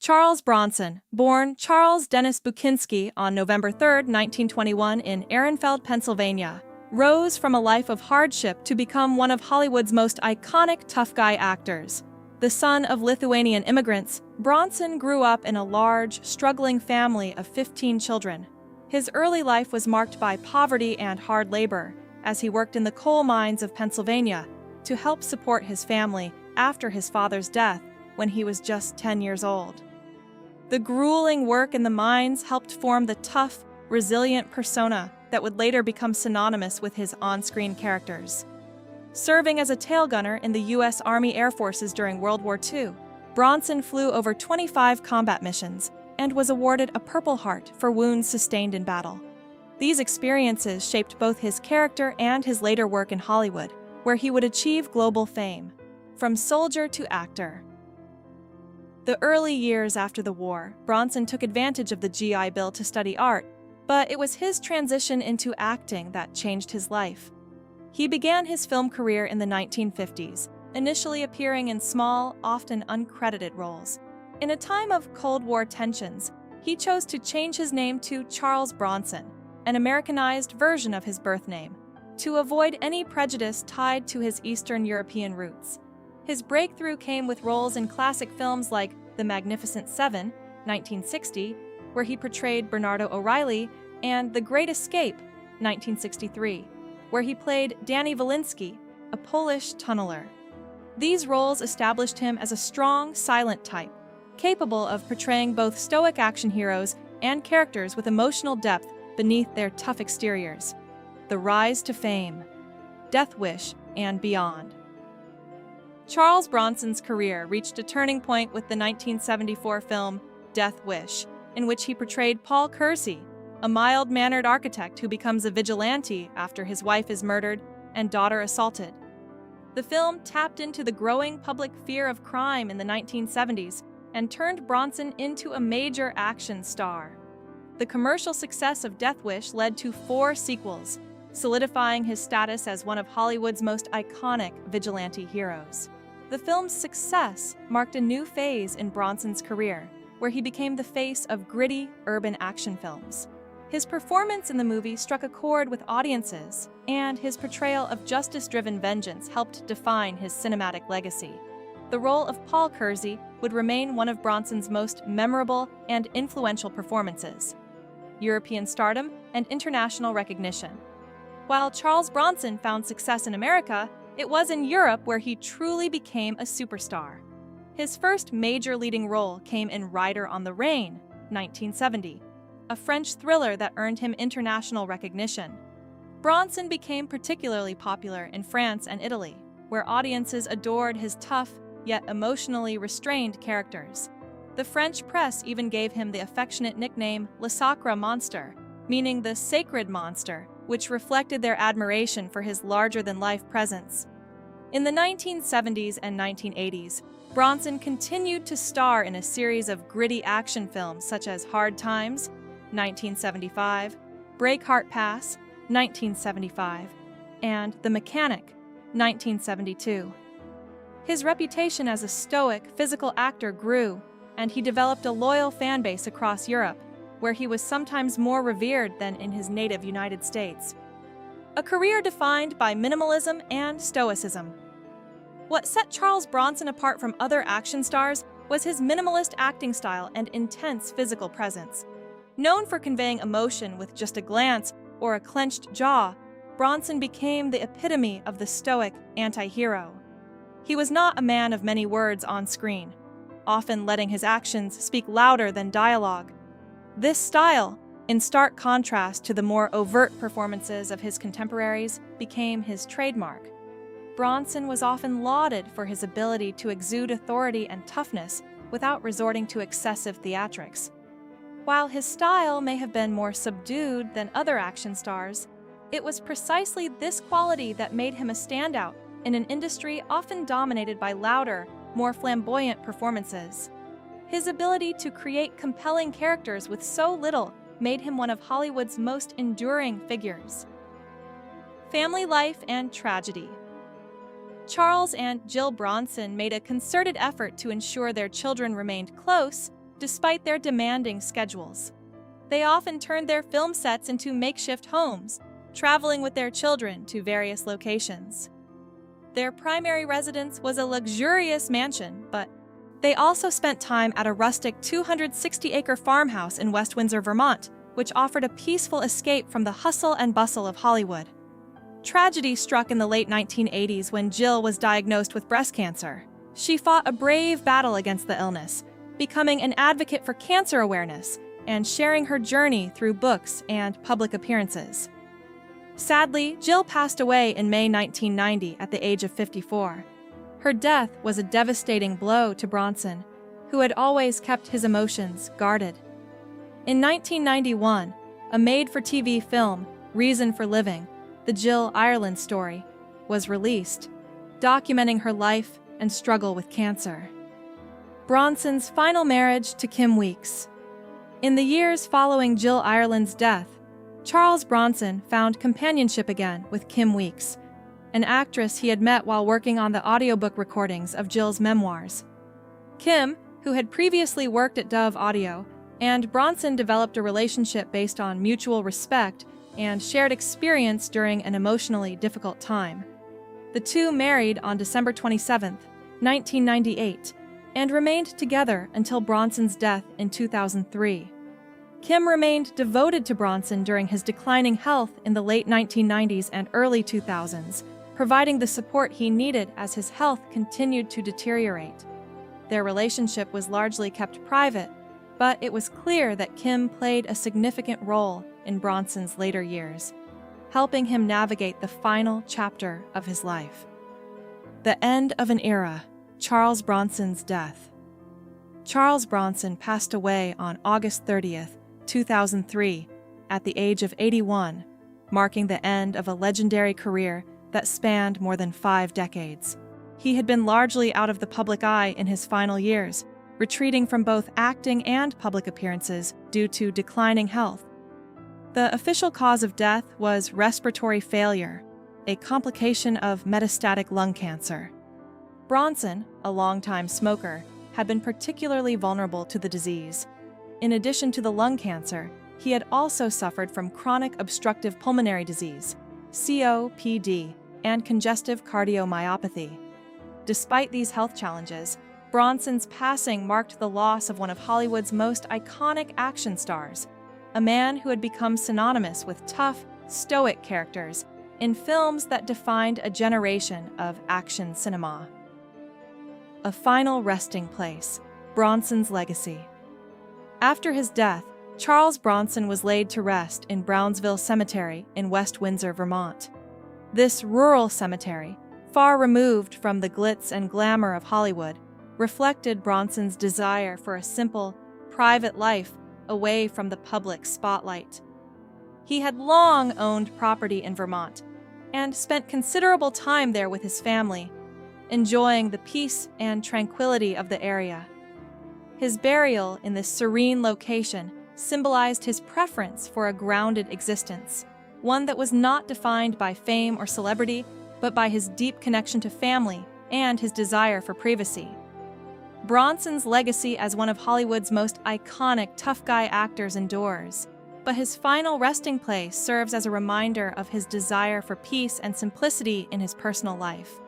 Charles Bronson, born Charles Dennis Bukinski on November 3, 1921 in Ehrenfeld, Pennsylvania, rose from a life of hardship to become one of Hollywood's most iconic tough guy actors. The son of Lithuanian immigrants, Bronson grew up in a large, struggling family of 15 children. His early life was marked by poverty and hard labor, as he worked in the coal mines of Pennsylvania to help support his family after his father's death when he was just 10 years old. The grueling work in the mines helped form the tough, resilient persona that would later become synonymous with his on-screen characters. Serving as a tail gunner in the U.S. Army Air Forces during World War II, Bronson flew over 25 combat missions and was awarded a Purple Heart for wounds sustained in battle. These experiences shaped both his character and his later work in Hollywood, where he would achieve global fame. From soldier to actor. The early years after the war, Bronson took advantage of the GI Bill to study art, but it was his transition into acting that changed his life. He began his film career in the 1950s, initially appearing in small, often uncredited roles. In a time of Cold War tensions, he chose to change his name to Charles Bronson, an Americanized version of his birth name, to avoid any prejudice tied to his Eastern European roots. His breakthrough came with roles in classic films like The Magnificent Seven, 1960, where he portrayed Bernardo O'Reilly, and The Great Escape, 1963, where he played Danny Walensky, a Polish tunneler. These roles established him as a strong, silent type, capable of portraying both stoic action heroes and characters with emotional depth beneath their tough exteriors. The rise to fame, Death Wish, and beyond. Charles Bronson's career reached a turning point with the 1974 film Death Wish, in which he portrayed Paul Kersey, a mild-mannered architect who becomes a vigilante after his wife is murdered and daughter assaulted. The film tapped into the growing public fear of crime in the 1970s and turned Bronson into a major action star. The commercial success of Death Wish led to 4 sequels, solidifying his status as one of Hollywood's most iconic vigilante heroes. The film's success marked a new phase in Bronson's career, where he became the face of gritty, urban action films. His performance in the movie struck a chord with audiences, and his portrayal of justice-driven vengeance helped define his cinematic legacy. The role of Paul Kersey would remain one of Bronson's most memorable and influential performances. European stardom and international recognition. While Charles Bronson found success in America, it was in Europe where he truly became a superstar. His first major leading role came in Rider on the Rain, 1970, a French thriller that earned him international recognition. Bronson became particularly popular in France and Italy, where audiences adored his tough, yet emotionally restrained characters. The French press even gave him the affectionate nickname Le Sacre Monster, meaning the sacred monster, which reflected their admiration for his larger-than-life presence. In the 1970s and 1980s, Bronson continued to star in a series of gritty action films such as Hard Times, 1975, Breakheart Pass, 1975, and The Mechanic, 1972. His reputation as a stoic, physical actor grew, and he developed a loyal fan base across Europe, where he was sometimes more revered than in his native United States. A career defined by minimalism and stoicism. What set Charles Bronson apart from other action stars was his minimalist acting style and intense physical presence. Known for conveying emotion with just a glance or a clenched jaw, Bronson became the epitome of the stoic anti-hero. He was not a man of many words on screen, often letting his actions speak louder than dialogue. This style, in stark contrast to the more overt performances of his contemporaries, became his trademark. Bronson was often lauded for his ability to exude authority and toughness without resorting to excessive theatrics. While his style may have been more subdued than other action stars, it was precisely this quality that made him a standout in an industry often dominated by louder, more flamboyant performances. His ability to create compelling characters with so little made him one of Hollywood's most enduring figures. Family life and tragedy. Charles and Jill Bronson made a concerted effort to ensure their children remained close, despite their demanding schedules. They often turned their film sets into makeshift homes, traveling with their children to various locations. Their primary residence was a luxurious mansion, but they also spent time at a rustic 260-acre farmhouse in West Windsor, Vermont, which offered a peaceful escape from the hustle and bustle of Hollywood. Tragedy struck in the late 1980s when Jill was diagnosed with breast cancer. She fought a brave battle against the illness, becoming an advocate for cancer awareness and sharing her journey through books and public appearances. Sadly, Jill passed away in May 1990 at the age of 54. Her death was a devastating blow to Bronson, who had always kept his emotions guarded. In 1991, a made-for-TV film, Reason for Living, the Jill Ireland story, was released, documenting her life and struggle with cancer. Bronson's final marriage to Kim Weeks. In the years following Jill Ireland's death, Charles Bronson found companionship again with Kim Weeks, an actress he had met while working on the audiobook recordings of Jill's memoirs. Kim, who had previously worked at Dove Audio, and Bronson developed a relationship based on mutual respect and shared experience during an emotionally difficult time. The two married on December 27, 1998, and remained together until Bronson's death in 2003. Kim remained devoted to Bronson during his declining health in the late 1990s and early 2000s, providing the support he needed as his health continued to deteriorate. Their relationship was largely kept private, but it was clear that Kim played a significant role in Bronson's later years, helping him navigate the final chapter of his life. The end of an era, Charles Bronson's death. Charles Bronson passed away on August 30th, 2003, at the age of 81, marking the end of a legendary career that spanned more than 5 decades. He had been largely out of the public eye in his final years, retreating from both acting and public appearances due to declining health. The official cause of death was respiratory failure, a complication of metastatic lung cancer. Bronson, a longtime smoker, had been particularly vulnerable to the disease. In addition to the lung cancer, he had also suffered from chronic obstructive pulmonary disease, COPD, and congestive cardiomyopathy. Despite these health challenges, Bronson's passing marked the loss of one of Hollywood's most iconic action stars, a man who had become synonymous with tough, stoic characters in films that defined a generation of action cinema. A final resting place, Bronson's legacy. After his death, Charles Bronson was laid to rest in Brownsville Cemetery in West Windsor, Vermont. This rural cemetery, far removed from the glitz and glamour of Hollywood, reflected Bronson's desire for a simple, private life away from the public spotlight. He had long owned property in Vermont and spent considerable time there with his family, enjoying the peace and tranquility of the area. His burial in this serene location symbolized his preference for a grounded existence, one that was not defined by fame or celebrity, but by his deep connection to family and his desire for privacy. Bronson's legacy as one of Hollywood's most iconic tough guy actors endures, but his final resting place serves as a reminder of his desire for peace and simplicity in his personal life.